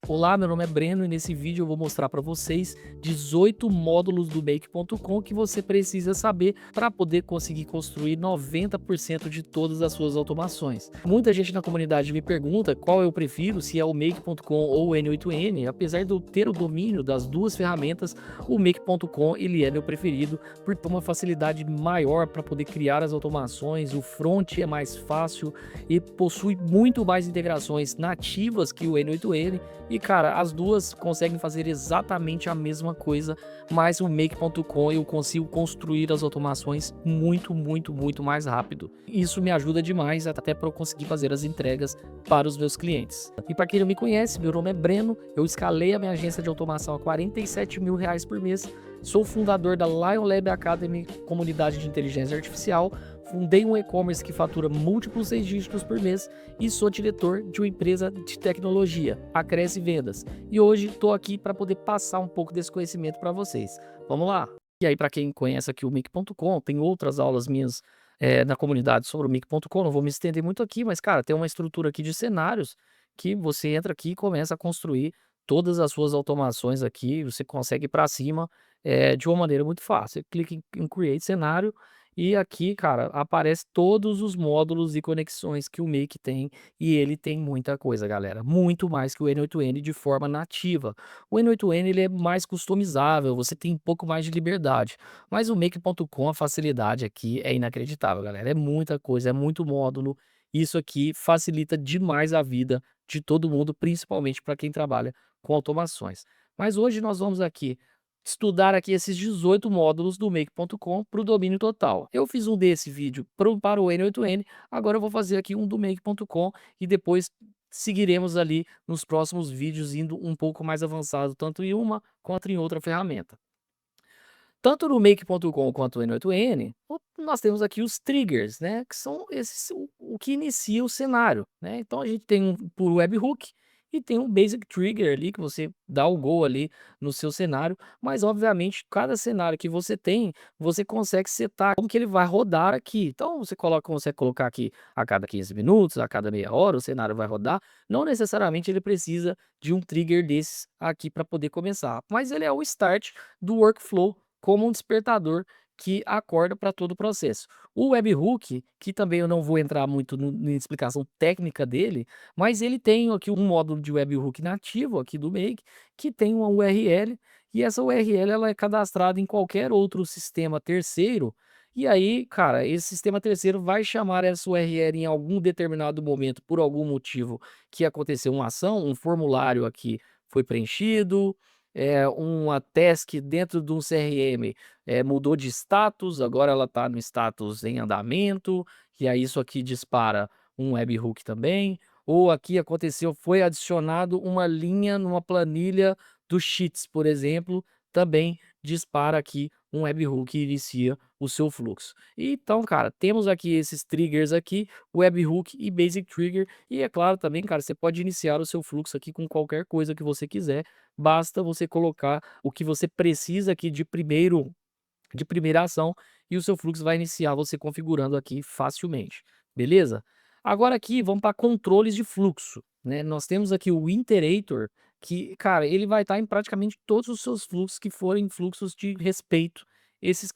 Olá, meu nome é Breno e nesse vídeo eu vou mostrar para vocês 18 módulos do Make.com que você precisa saber para poder conseguir construir 90% de todas as suas automações. Muita gente na comunidade me pergunta qual eu prefiro, se é o Make.com ou o N8N. Apesar de eu ter o domínio das duas ferramentas, o Make.com ele é meu preferido por ter uma facilidade maior para poder criar as automações, o front é mais fácil e possui muito mais integrações nativas que o N8N. E cara, as duas conseguem fazer exatamente a mesma coisa, mas o Make.com eu consigo construir as automações muito mais rápido. Isso me ajuda demais até para eu conseguir fazer as entregas para os meus clientes. E para quem não me conhece, meu nome é Breno, eu escalei a minha agência de automação a R$ 47.000 por mês, sou fundador da Lion Lab Academy, comunidade de inteligência artificial, fundei um e-commerce que fatura múltiplos 6 dígitos por mês e sou diretor de uma empresa de tecnologia, a Cresce Vendas. E hoje estou aqui para poder passar um pouco desse conhecimento para vocês. Vamos lá? E aí, para quem conhece aqui o Make.com, tem outras aulas minhas na comunidade sobre o Make.com, não vou me estender muito aqui, mas cara, tem uma estrutura aqui de cenários que você entra aqui e começa a construir todas as suas automações aqui, você consegue ir para cima de uma maneira muito fácil. Você clica em Create Cenário e aqui, cara, aparece todos os módulos e conexões que o Make tem, e ele tem muita coisa, galera, muito mais que o N8N de forma nativa. O N8N ele é mais customizável, você tem um pouco mais de liberdade, mas o Make.com, a facilidade aqui é inacreditável, galera, é muita coisa, é muito módulo, isso aqui facilita demais a vida de todo mundo, principalmente para quem trabalha com automações. Mas hoje nós vamos aqui estudar aqui esses 18 módulos do Make.com para o domínio total. Eu fiz um desse vídeo para o N8N, agora eu vou fazer aqui um do Make.com e depois seguiremos ali nos próximos vídeos indo um pouco mais avançado, tanto em uma quanto em outra ferramenta. Tanto no Make.com quanto no N8N, nós temos aqui os triggers, né, que são esses o que inicia o cenário, né. Então a gente tem um por webhook e tem um basic trigger ali que você dá o go ali no seu cenário, mas obviamente cada cenário que você tem, você consegue setar como que ele vai rodar aqui. Então você consegue colocar aqui a cada 15 minutos, a cada meia hora o cenário vai rodar, não necessariamente ele precisa de um trigger desses aqui para poder começar, mas ele é o start do workflow como um despertador que acorda para todo o processo. O webhook, que também eu não vou entrar muito na explicação técnica dele, mas ele tem aqui um módulo de webhook nativo aqui do Make, que tem uma URL, e essa URL ela é cadastrada em qualquer outro sistema terceiro, e aí, cara, esse sistema terceiro vai chamar essa URL em algum determinado momento, por algum motivo que aconteceu uma ação, um formulário aqui foi preenchido, uma task dentro de um CRM, mudou de status, agora ela está no status em andamento, e aí isso aqui dispara um webhook também, ou aqui aconteceu, foi adicionado uma linha numa planilha do Sheets, por exemplo, também dispara aqui um webhook e inicia o seu fluxo. Então, cara, temos aqui esses triggers aqui, webhook e basic trigger, e é claro também, cara, você pode iniciar o seu fluxo aqui com qualquer coisa que você quiser. Basta você colocar o que você precisa aqui de primeira ação e o seu fluxo vai iniciar você configurando aqui facilmente, beleza? Agora aqui vamos para controles de fluxo, né? Nós temos aqui o Iterator, que, cara, ele vai estar em praticamente todos os seus fluxos que forem fluxos de respeito. Esse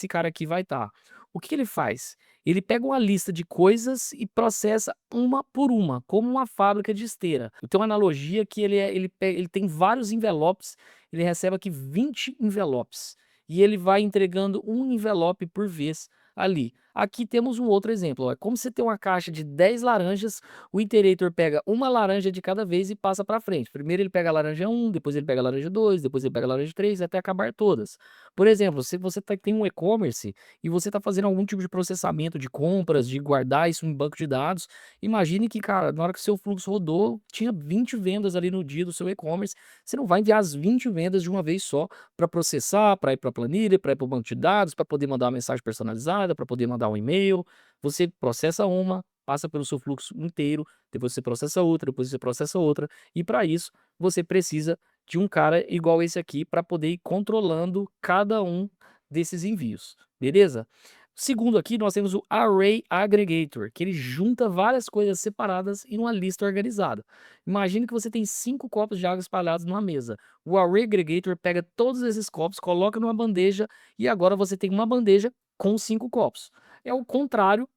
cara aqui vai estar. O que ele faz? Ele pega uma lista de coisas e processa uma por uma, como uma fábrica de esteira. Eu tenho uma analogia que ele tem vários envelopes, ele recebe aqui 20 envelopes e ele vai entregando um envelope por vez ali. Aqui temos um outro exemplo, ó, é como você tem uma caixa de 10 laranjas, o iterator pega uma laranja de cada vez e passa para frente. Primeiro ele pega a laranja 1, depois ele pega a laranja 2, depois ele pega a laranja 3, até acabar todas. Por exemplo, se você tem um e-commerce e você está fazendo algum tipo de processamento de compras, de guardar isso em banco de dados, imagine que, cara, na hora que o seu fluxo rodou, tinha 20 vendas ali no dia do seu e-commerce, você não vai enviar as 20 vendas de uma vez só para processar, para ir para a planilha, para ir para o banco de dados, para poder mandar uma mensagem personalizada, para poder mandar um e-mail. Você processa uma, passa pelo seu fluxo inteiro, depois você processa outra, depois você processa outra, e para isso você precisa de um cara igual esse aqui para poder ir controlando cada um desses envios, beleza? Segundo aqui, nós temos o Array Aggregator, que ele junta várias coisas separadas em uma lista organizada. Imagine que você tem 5 copos de água espalhados numa mesa. O Array Aggregator pega todos esses copos, coloca numa bandeja e agora você tem uma bandeja com 5 copos. É o contrário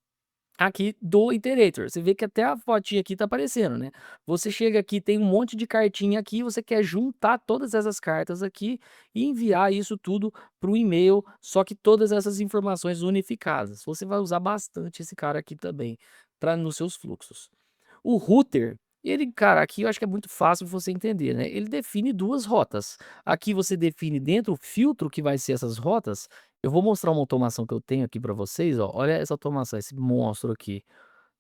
aqui do Iterator. Você vê que até a fotinha aqui tá aparecendo, né. Você chega aqui, tem um monte de cartinha aqui, você quer juntar todas essas cartas aqui e enviar isso tudo para o e-mail, só que todas essas informações unificadas. Você vai usar bastante esse cara aqui também, para nos seus fluxos. O router, ele, cara, aqui eu acho que é muito fácil você entender, né, ele define 2 rotas. Aqui você define dentro o filtro que vai ser essas rotas. Eu vou mostrar uma automação que eu tenho aqui para vocês, ó, olha essa automação, esse monstro aqui.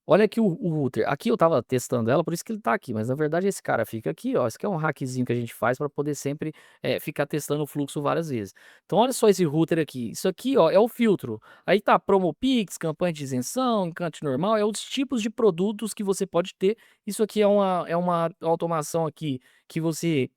Olha aqui o router, aqui eu estava testando ela, por isso que ele tá aqui, mas na verdade esse cara fica aqui, ó, isso aqui é um hackzinho que a gente faz para poder sempre, ficar testando o fluxo várias vezes. Então olha só esse router aqui, isso aqui, ó, é o filtro, aí tá Promopix, campanha de isenção, encante normal, é os tipos de produtos que você pode ter. Isso aqui é uma automação aqui que você,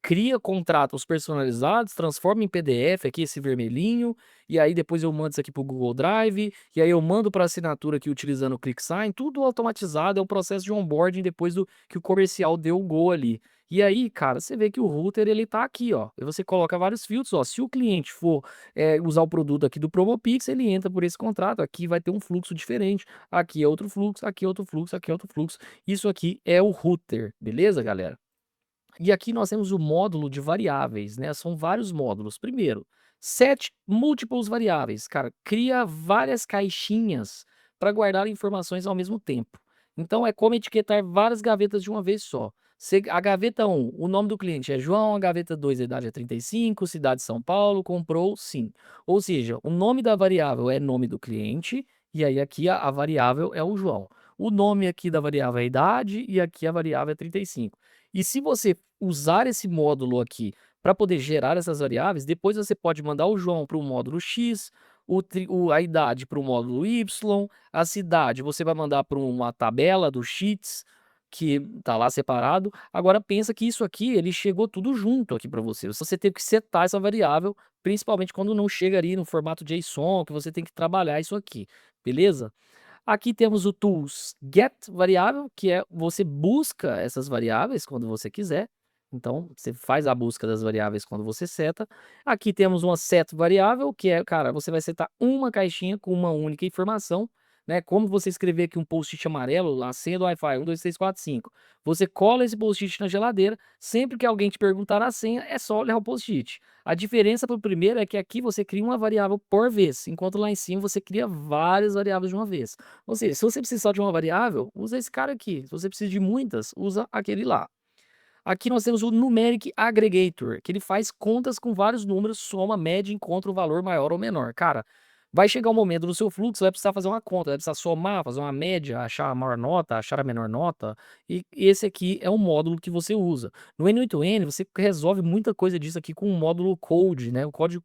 cria contratos personalizados, transforma em PDF aqui esse vermelhinho, e aí depois eu mando isso aqui para o Google Drive, e aí eu mando para assinatura aqui utilizando o ClickSign, tudo automatizado, é um processo de onboarding depois do que o comercial deu o go ali. E aí, cara, você vê que o router ele tá aqui, ó, e você coloca vários filtros, ó, se o cliente for, usar o produto aqui do Promopix, ele entra por esse contrato, aqui vai ter um fluxo diferente, aqui é outro fluxo, aqui é outro fluxo, aqui é outro fluxo. Isso aqui é o router, beleza, galera? E aqui nós temos o módulo de variáveis, né, são vários módulos. Primeiro, set múltiplos variáveis. Cara, cria várias caixinhas para guardar informações ao mesmo tempo. Então é como etiquetar várias gavetas de uma vez só. A gaveta um, o nome do cliente é João, a gaveta 2, a idade é 35, cidade São Paulo, comprou sim. Ou seja, o nome da variável é nome do cliente, e aí aqui a variável é o João. O nome aqui da variável é a idade, e aqui a variável é 35. E se você usar esse módulo aqui para poder gerar essas variáveis, depois você pode mandar o João para o módulo X, a idade para o módulo Y, a cidade você vai mandar para uma tabela do Sheets, que tá lá separado. Agora pensa que isso aqui, ele chegou tudo junto aqui para você. Você teve que setar essa variável, principalmente quando não chega ali no formato JSON, que você tem que trabalhar isso aqui, beleza? Aqui temos o tools get variável, que é você busca essas variáveis quando você quiser. Então, você faz a busca das variáveis quando você seta. Aqui temos uma set variável, que é, cara, você vai setar uma caixinha com uma única informação, né? Como você escrever aqui um post-it amarelo, a senha do Wi-Fi, 1, 2, 3, 4, 5. Você cola esse post-it na geladeira, sempre que alguém te perguntar a senha, é só olhar o post-it. A diferença para o primeiro é que aqui você cria uma variável por vez, enquanto lá em cima você cria várias variáveis de uma vez. Ou seja, se você precisa só de uma variável, usa esse cara aqui. Se você precisa de muitas, usa aquele lá. Aqui nós temos o Numeric Aggregator, que ele faz contas com vários números, soma, mede, encontra o valor maior ou menor. Cara, vai chegar um momento no seu fluxo, você vai precisar fazer uma conta, vai precisar somar, fazer uma média, achar a maior nota, achar a menor nota, e esse aqui é o módulo que você usa. No N8N, você resolve muita coisa disso aqui com o módulo Code, né? O código,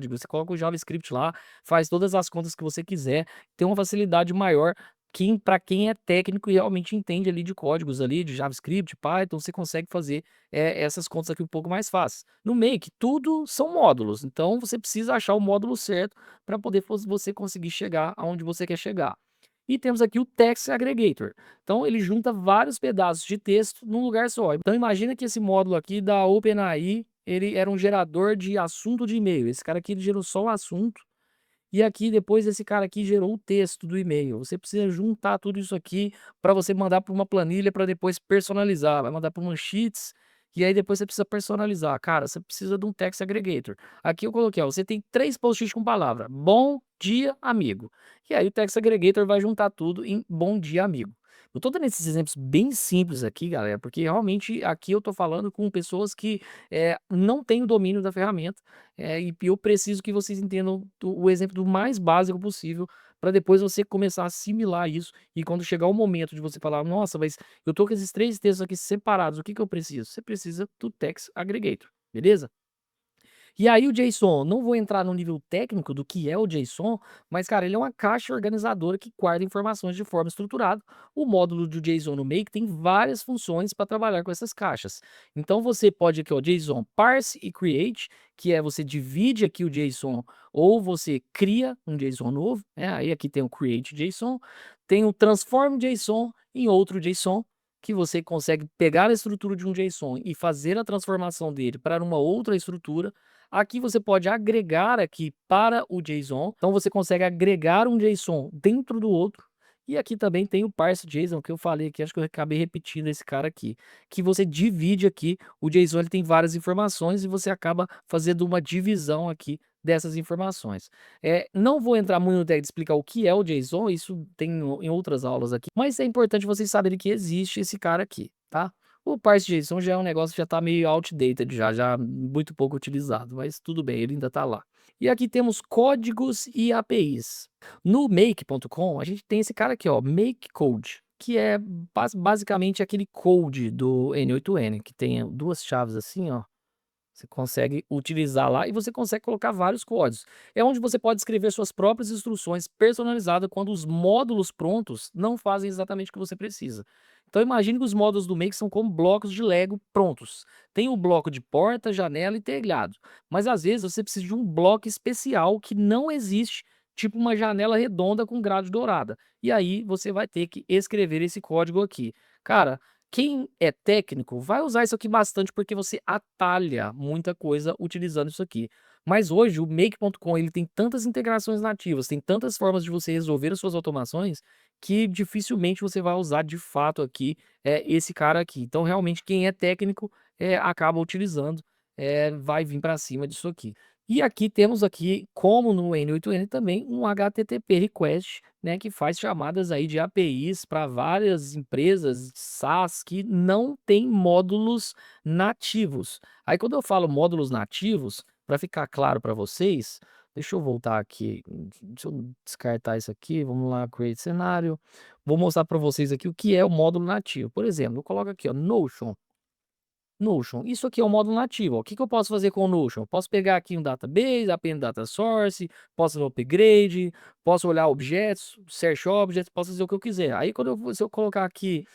você coloca o JavaScript lá, faz todas as contas que você quiser, tem uma facilidade maior para quem é técnico e realmente entende ali de códigos ali, de JavaScript, Python, você consegue fazer, essas contas aqui um pouco mais fáceis. No Make, tudo são módulos, então você precisa achar o módulo certo para poder você conseguir chegar aonde você quer chegar. E temos aqui o Text Aggregator. Então ele junta vários pedaços de texto num lugar só. Então imagina que esse módulo aqui da OpenAI, ele era um gerador de assunto de e-mail. Esse cara aqui ele gerou só o assunto e aqui depois esse cara aqui gerou o texto do e-mail. Você precisa juntar tudo isso aqui para você mandar para uma planilha para depois personalizar. Vai mandar para uma Sheets e aí depois você precisa personalizar. Cara, você precisa de um text aggregator. Aqui eu coloquei, ó, você tem 3 post-its com palavra: bom dia, amigo. E aí o text aggregator vai juntar tudo em bom dia, amigo. Eu tô dando esses exemplos bem simples aqui, galera, porque realmente aqui eu tô falando com pessoas que não têm o domínio da ferramenta. E eu preciso que vocês entendam o exemplo do mais básico possível, para depois você começar a assimilar isso, e quando chegar o momento de você falar: "Nossa, mas eu tô com esses 3 textos aqui separados, o que que eu preciso?" Você precisa do Text Aggregator, beleza? E aí o JSON, não vou entrar no nível técnico do que é o JSON, mas cara, ele é uma caixa organizadora que guarda informações de forma estruturada. O módulo do JSON no Make tem várias funções para trabalhar com essas caixas. Então você pode aqui, ó, JSON parse e create, que é você divide aqui o JSON ou você cria um JSON novo, né? Aí aqui tem o create JSON, tem o transform JSON em outro JSON, que você consegue pegar a estrutura de um JSON e fazer a transformação dele para uma outra estrutura. Aqui você pode agregar aqui para o JSON, então você consegue agregar um JSON dentro do outro. E aqui também tem o parse JSON que eu falei aqui, acho que eu acabei repetindo esse cara aqui, que você divide aqui, o JSON ele tem várias informações e você acaba fazendo uma divisão aqui dessas informações. Não vou entrar muito no detalhe de explicar o que é o JSON, isso tem em outras aulas aqui, mas é importante vocês saberem que existe esse cara aqui, tá? O parse JSON já é um negócio que já está meio outdated já muito pouco utilizado, mas tudo bem, ele ainda está lá. E aqui temos códigos e APIs. No make.com a gente tem esse cara aqui, ó, make code, que é basicamente aquele code do N8N, que tem duas chaves assim, ó. Você consegue utilizar lá e você consegue colocar vários códigos. É onde você pode escrever suas próprias instruções personalizadas quando os módulos prontos não fazem exatamente o que você precisa. Então imagine que os módulos do Make são como blocos de Lego prontos. Tem o bloco de porta, janela e telhado. Mas às vezes você precisa de um bloco especial que não existe, tipo uma janela redonda com grade dourada. E aí você vai ter que escrever esse código aqui. Cara, quem é técnico vai usar isso aqui bastante, porque você atalha muita coisa utilizando isso aqui. Mas hoje o make.com ele tem tantas integrações nativas, tem tantas formas de você resolver as suas automações, que dificilmente você vai usar de fato aqui, esse cara aqui. Então realmente quem é técnico, acaba utilizando, vai vir para cima disso aqui. E aqui temos aqui, como no N8N também, um HTTP request, né, que faz chamadas aí de APIs para várias empresas SaaS que não tem módulos nativos. Aí quando eu falo módulos nativos, para ficar claro para vocês, deixa eu voltar aqui, deixa eu descartar isso aqui, vamos lá, create cenário. Vou mostrar para vocês aqui o que é o módulo nativo. Por exemplo, eu coloco aqui, ó, Notion. Notion, isso aqui é o módulo nativo, ó. O que que eu posso fazer com o Notion? Eu posso pegar aqui um database, append data source, posso fazer upgrade, posso olhar objetos, search objects, posso fazer o que eu quiser. Aí se eu colocar aqui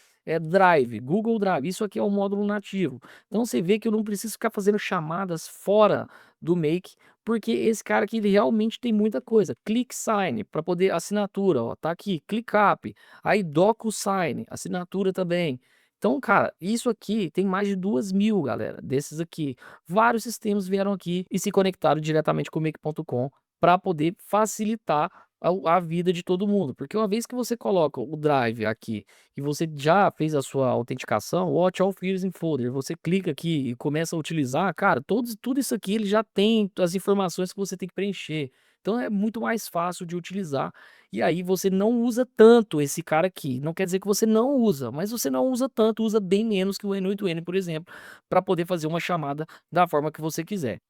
Drive, Google Drive, isso aqui é o módulo nativo. Então você vê que eu não preciso ficar fazendo chamadas fora do Make, porque esse cara aqui ele realmente tem muita coisa. ClickSign para poder assinatura, ó, tá aqui, ClickUp, aí DocuSign, assinatura também. Então, cara, isso aqui tem mais de 2.000, galera, desses aqui. Vários sistemas vieram aqui e se conectaram diretamente com o Make.com para poder facilitar a vida de todo mundo. Porque uma vez que você coloca o Drive aqui e você já fez a sua autenticação, Watch All Files in Folder, você clica aqui e começa a utilizar, cara, tudo isso aqui ele já tem as informações que você tem que preencher. Então é muito mais fácil de utilizar. E aí você não usa tanto esse cara aqui. Não quer dizer que você não usa, mas você não usa tanto, usa bem menos que o N8N, por exemplo, para poder fazer uma chamada da forma que você quiser.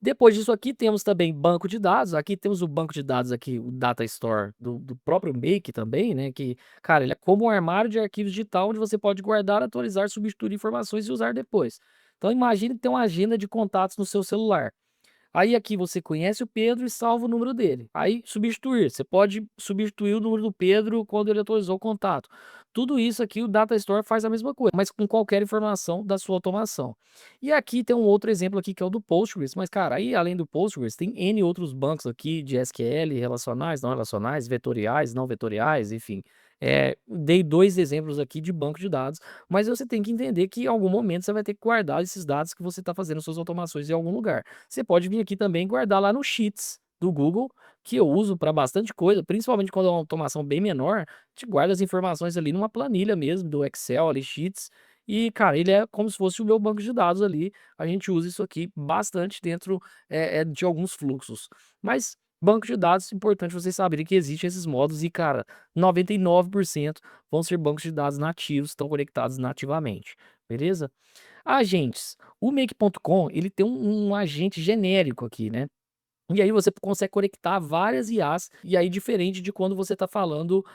Depois disso aqui temos também banco de dados. Aqui temos o banco de dados aqui, o Data Store do próprio Make também, né? Que, cara, ele é como um armário de arquivos digital onde você pode guardar, atualizar, substituir informações e usar depois. Então imagine ter uma agenda de contatos no seu celular. Aí aqui você conhece o Pedro e salva o número dele. Aí substituir, você pode substituir o número do Pedro quando ele atualizou o contato. Tudo isso aqui o Data Store faz a mesma coisa, mas com qualquer informação da sua automação. E aqui tem um outro exemplo aqui que é o do Postgres, mas cara, aí além do Postgres tem N outros bancos aqui de SQL, relacionais, não relacionais, vetoriais, não vetoriais, enfim. Dei dois exemplos aqui de banco de dados, mas você tem que entender que em algum momento você vai ter que guardar esses dados que você está fazendo suas automações em algum lugar. Você pode vir aqui também guardar lá no Sheets do Google, que eu uso para bastante coisa, principalmente quando é uma automação bem menor, te guarda as informações ali numa planilha mesmo, do Excel ali, Sheets, e cara, ele é como se fosse o meu banco de dados ali, a gente usa isso aqui bastante dentro de alguns fluxos. Mas banco de dados, importante vocês saberem que existem esses modos e cara, 99% vão ser bancos de dados nativos, estão conectados nativamente, beleza? Agentes. O Make.com, ele tem um agente genérico aqui, né. E aí você consegue conectar várias IAs, e aí diferente de quando você está falando,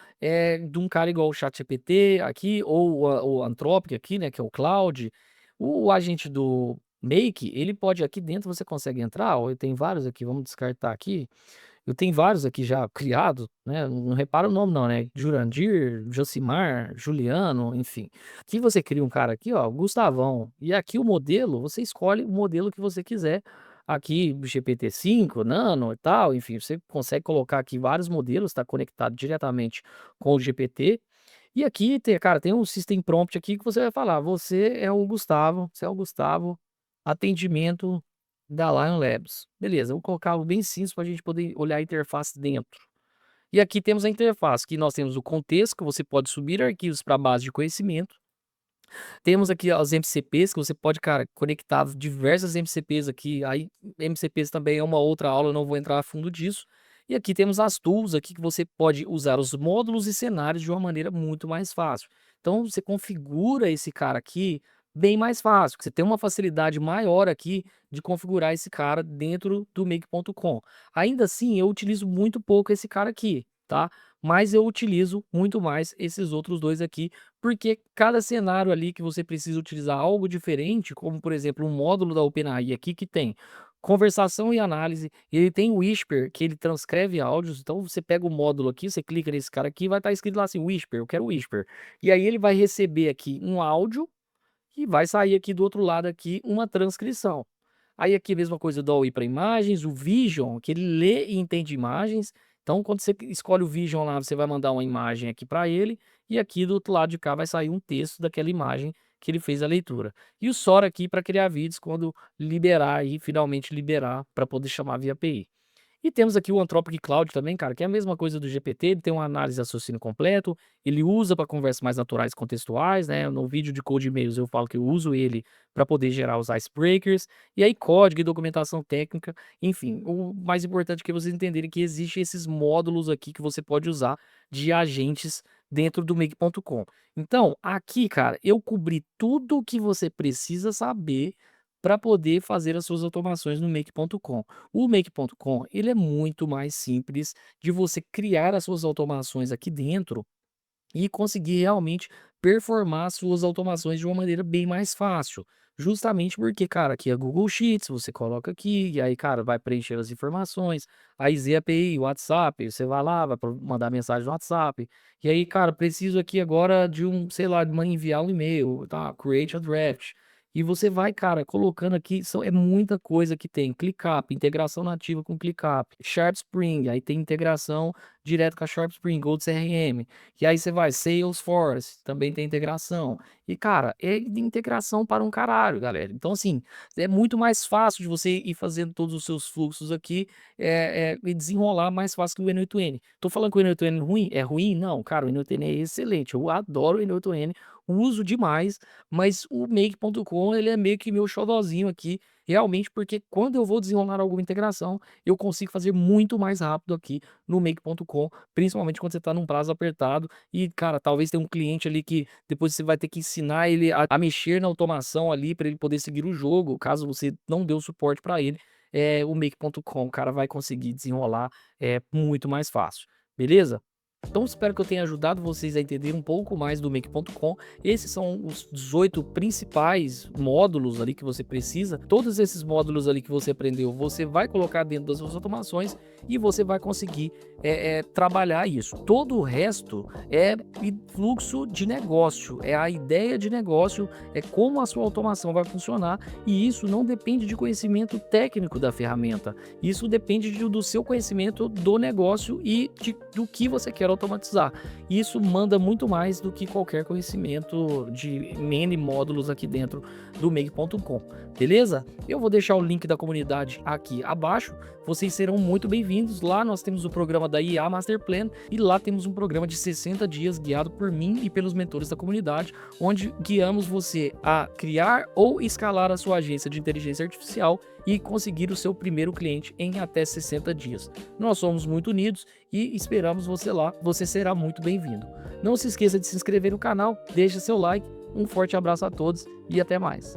de um cara igual o ChatGPT aqui, ou o Anthropic aqui, né, que é o Claude. O agente do Make, ele pode aqui dentro você consegue entrar, ó, eu tenho vários aqui, vamos descartar aqui. Eu tenho vários aqui já criados, né, não repara o nome não, né, Jurandir, Josimar, Juliano, enfim. Aqui você cria um cara aqui, ó, Gustavão, e aqui o modelo, você escolhe o modelo que você quiser. Aqui GPT-5, Nano e tal, enfim, você consegue colocar aqui vários modelos, está conectado diretamente com o GPT. E aqui tem, cara, tem um system prompt aqui que você vai falar: "Você é o Gustavo, você é o Gustavo, atendimento da Lion Labs". Beleza, vou colocar algo bem simples para a gente poder olhar a interface dentro. E aqui temos a interface, que nós temos o contexto, que você pode subir arquivos para a base de conhecimento. Temos aqui as MCPs que você pode, cara, conectar diversas MCPs aqui, aí MCPs também é uma outra aula, eu não vou entrar a fundo disso. E aqui temos as tools aqui que você pode usar os módulos e cenários de uma maneira muito mais fácil. Então você configura esse cara aqui bem mais fácil, que você tem uma facilidade maior aqui de configurar esse cara dentro do Make.com. Ainda assim, eu utilizo muito pouco esse cara aqui, tá? Mas eu utilizo muito mais esses outros dois aqui, porque cada cenário ali que você precisa utilizar algo diferente, como por exemplo um módulo da OpenAI aqui que tem conversação e análise, ele tem o Whisper, que ele transcreve áudios, então você pega o módulo aqui, você clica nesse cara aqui, vai estar escrito lá assim, Whisper, eu quero Whisper. E aí ele vai receber aqui um áudio e vai sair aqui do outro lado aqui uma transcrição. Aí aqui a mesma coisa do AOI para imagens, o Vision, que ele lê e entende imagens. Então quando você escolhe o Vision lá, você vai mandar uma imagem aqui para ele, e aqui do outro lado de cá vai sair um texto daquela imagem que ele fez a leitura. E o Sora aqui para criar vídeos quando liberar aí, finalmente liberar para poder chamar via API. E temos aqui o Anthropic Claude também, cara, que é a mesma coisa do GPT, ele tem uma análise de raciocínio completo, ele usa para conversas mais naturais e contextuais, né? No vídeo de code e-mails eu falo que eu uso ele para poder gerar os icebreakers, e aí código e documentação técnica, enfim, o mais importante é que vocês entenderem que existem esses módulos aqui que você pode usar de agentes dentro do Make.com. Então, aqui, cara, eu cobri tudo o que você precisa saber para poder fazer as suas automações no Make.com. O Make.com, ele é muito mais simples de você criar as suas automações aqui dentro e conseguir realmente performar suas automações de uma maneira bem mais fácil. Justamente porque, cara, aqui é Google Sheets, você coloca aqui, e aí, cara, vai preencher as informações, aí ZAPI, WhatsApp, você vai lá, vai mandar mensagem no WhatsApp, e aí, cara, preciso aqui agora de um, sei lá, de enviar um e-mail, tá? Create a draft. E você vai, cara, colocando aqui, é muita coisa que tem. ClickUp, integração nativa com ClickUp, Sharp Spring, aí tem integração direto com a Sharp Spring, Gold CRM. E aí você vai, Salesforce, também tem integração. E, cara, é integração para um caralho, galera. Então, assim, é muito mais fácil de você ir fazendo todos os seus fluxos aqui e desenrolar mais fácil que o N8N. Tô falando que o N8N é ruim? É ruim? Não, cara, o N8N é excelente. Eu adoro o N8N, uso demais, mas o Make.com, ele é meio que meu xodozinho aqui, realmente, porque quando eu vou desenrolar alguma integração, eu consigo fazer muito mais rápido aqui no Make.com, principalmente quando você está num prazo apertado e, cara, talvez tenha um cliente ali que depois você vai ter que ensinar ele a mexer na automação ali para ele poder seguir o jogo, caso você não dê o suporte para ele, o Make.com, o cara vai conseguir desenrolar muito mais fácil, beleza? Então espero que eu tenha ajudado vocês a entender um pouco mais do Make.com. Esses são os 18 principais módulos ali que você precisa. Todos esses módulos ali que você aprendeu, você vai colocar dentro das suas automações e você vai conseguir trabalhar isso. Todo o resto é fluxo de negócio, é a ideia de negócio, é como a sua automação vai funcionar, e isso não depende de conhecimento técnico da ferramenta. Isso depende do seu conhecimento do negócio e do que você quer automatizar. Isso manda muito mais do que qualquer conhecimento de N módulos aqui dentro do Make.com, beleza? Eu vou deixar o link da comunidade aqui abaixo, vocês serão muito bem-vindos. Lá nós temos o programa da IA Master Plan e lá temos um programa de 60 dias guiado por mim e pelos mentores da comunidade, onde guiamos você a criar ou escalar a sua agência de inteligência artificial e conseguir o seu primeiro cliente em até 60 dias. Nós somos muito unidos e esperamos você lá, você será muito bem-vindo. Não se esqueça de se inscrever no canal, deixa seu like, um forte abraço a todos e até mais.